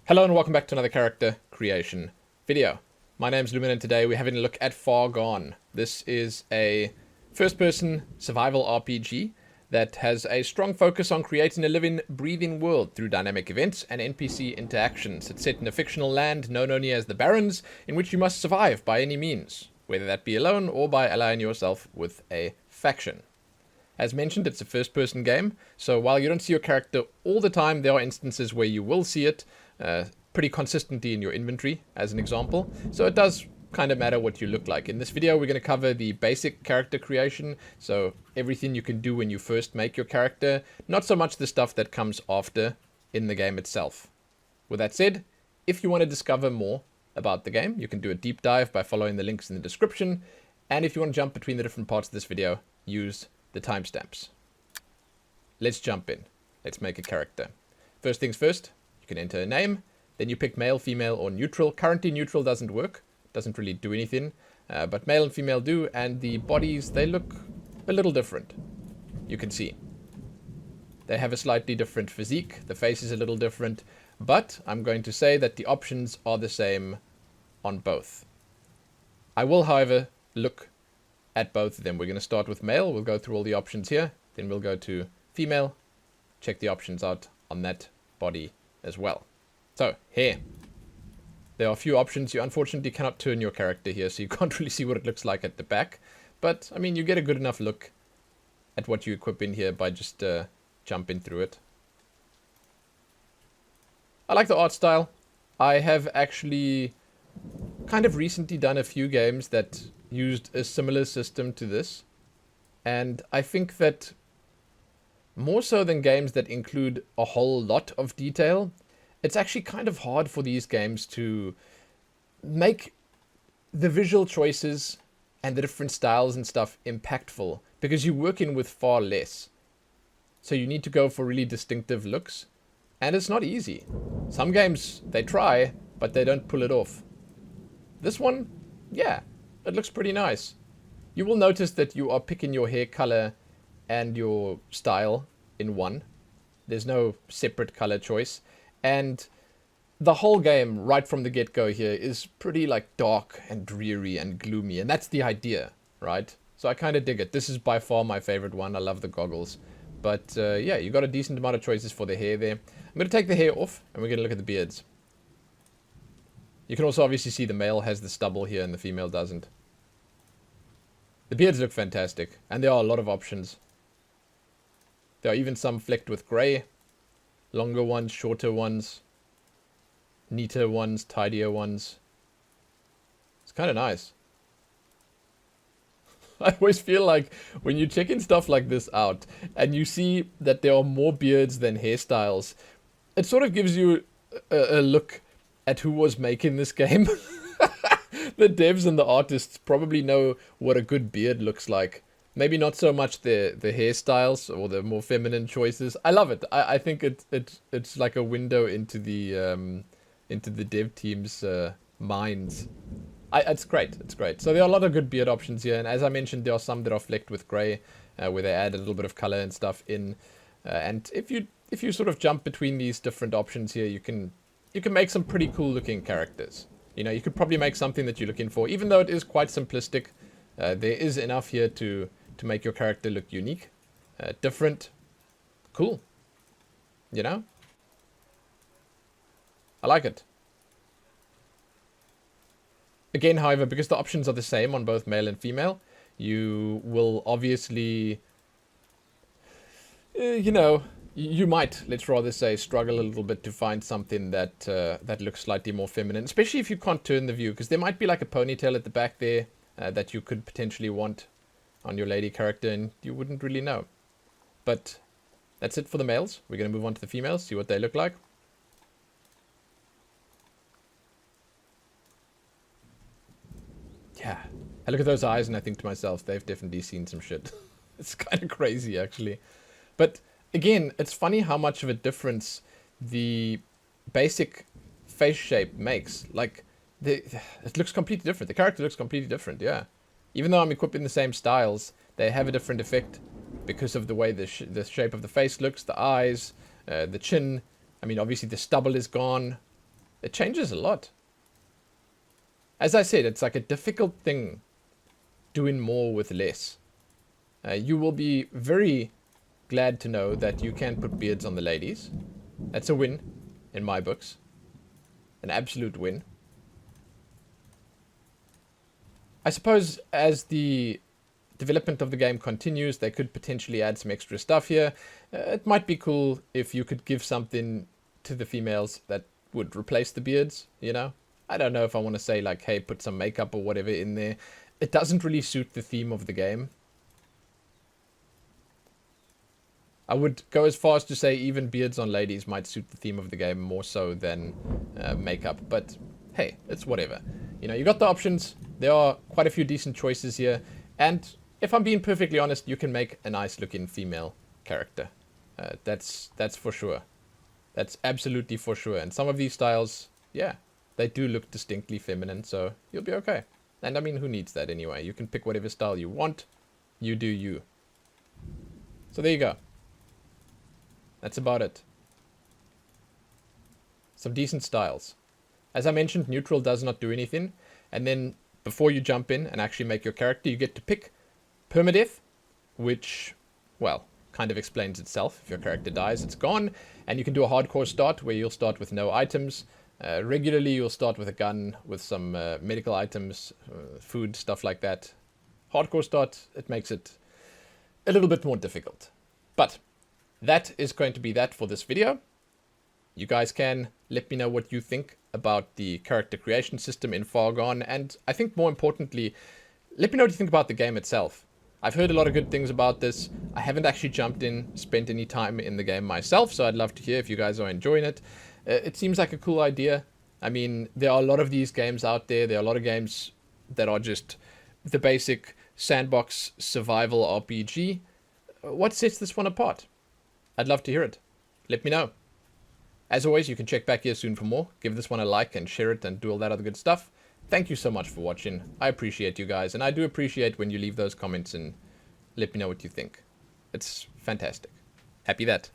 Hello and welcome back to another character creation video. My name's Lumin and today we're having a look at Fargone. This is a first-person survival RPG that has a strong focus on creating a living, breathing world through dynamic events and NPC interactions. It's set in a fictional land known only as the Barrens, in which you must survive by any means, whether that be alone or by allying yourself with a faction. As mentioned, it's a first-person game, so while you don't see your character all the time, there are instances where you will see it pretty consistently in your inventory, as an example. So it does kind of matter what you look like. In this video, we're going to cover the basic character creation, so everything you can do when you first make your character, not so much the stuff that comes after in the game itself. With that said, if you want to discover more about the game, you can do a deep dive by following the links in the description, and if you want to jump between the different parts of this video, use the timestamps. Let's jump in. Let's make a character. First things first, you can enter a name, then you pick male, female, or neutral. Currently neutral doesn't work, doesn't really do anything, but male and female do, and the bodies, they look a little different. You can see. They have a slightly different physique, the face is a little different, but I'm going to say that the options are the same on both. I will, however, look at both of them. We're going to start with male, we'll go through all the options here, then we'll go to female, check the options out on that body as well. So, hair. There are a few options. You unfortunately cannot turn your character here, so you can't really see what it looks like at the back. But, I mean, you get a good enough look at what you equip in here by just jumping through it. I like the art style. I have actually kind of recently done a few games that used a similar system to this. And I think that more so than games that include a whole lot of detail, it's actually kind of hard for these games to make the visual choices and the different styles and stuff impactful, because you're working with far less. So you need to go for really distinctive looks, and it's not easy. Some games, they try, but they don't pull it off. This one, yeah, it looks pretty nice. You will notice that you are picking your hair color and your style in one. There's no separate color choice. And the whole game, right from the get-go here, is pretty like dark and dreary and gloomy. And that's the idea, right? So I kind of dig it. This is by far my favorite one. I love the goggles. But yeah, you got a decent amount of choices for the hair there. I'm going to take the hair off and we're going to look at the beards. You can also obviously see the male has the stubble here and the female doesn't. The beards look fantastic. And there are a lot of options. There are even some flecked with grey. Longer ones, shorter ones. Neater ones, tidier ones. It's kind of nice. I always feel like when you're checking stuff like this out and you see that there are more beards than hairstyles, it sort of gives you a look at who was making this game. The devs and the artists probably know what a good beard looks like. Maybe not so much the hairstyles or the more feminine choices. I love it. I think it's like a window into the dev team's minds. It's great. It's great. So there are a lot of good beard options here, and as I mentioned, there are some that are flecked with grey, where they add a little bit of color and stuff in. And if you sort of jump between these different options here, you can make some pretty cool looking characters. You know, you could probably make something that you're looking for, even though it is quite simplistic. There is enough here to make your character look unique, different, cool, you know? I like it. Again, however, because the options are the same on both male and female, you will obviously, you know, you might, let's rather say, struggle a little bit to find something that that looks slightly more feminine, especially if you can't turn the view, because there might be like a ponytail at the back there that you could potentially want on your lady character, and you wouldn't really know. But that's it for the males. We're going to move on to the females, see what they look like. Yeah, I look at those eyes and I think to myself, they've definitely seen some shit. It's kind of crazy, actually. But again, it's funny how much of a difference the basic face shape makes. Like, it looks completely different. The character looks completely different, yeah. Even though I'm equipping the same styles, they have a different effect because of the way the shape of the face looks, the eyes, the chin. I mean, obviously the stubble is gone. it changes a lot. As I said, it's like a difficult thing doing more with less. You will be very glad to know that you can put beards on the ladies. That's a win in my books. An absolute win. I suppose as the development of the game continues, they could potentially add some extra stuff here. It might be cool if you could give something to the females that would replace the beards, you know? I don't know if I want to say like, hey, put some makeup or whatever in there. It doesn't really suit the theme of the game. I would go as far as to say even beards on ladies might suit the theme of the game more so than makeup. But hey, it's whatever. You know, you got the options. There are quite a few decent choices here. And if I'm being perfectly honest, you can make a nice looking female character. That's for sure. That's absolutely for sure. And some of these styles, yeah, they do look distinctly feminine. So you'll be okay. And I mean, who needs that anyway? You can pick whatever style you want. You do you. So there you go. That's about it. Some decent styles. As I mentioned, neutral does not do anything. And then before you jump in and actually make your character, you get to pick permadeath, which, well, kind of explains itself. If your character dies, it's gone. And you can do a hardcore start where you'll start with no items. Regularly, you'll start with a gun, with some medical items, food, stuff like that. Hardcore start, it makes it a little bit more difficult. But that is going to be that for this video. You guys can let me know what you think about the character creation system in Fargone, and I think more importantly, let me know what you think about the game itself. I've heard a lot of good things about this. I haven't actually jumped in, spent any time in the game myself, so I'd love to hear if you guys are enjoying it. It seems like a cool idea. I mean, there are a lot of these games out there. There are a lot of games that are just the basic sandbox survival RPG. What sets this one apart? I'd love to hear it. Let me know. As always, you can check back here soon for more. Give this one a like and share it and do all that other good stuff. Thank you so much for watching. I appreciate you guys, and I do appreciate when you leave those comments and let me know what you think. It's fantastic. Happy that.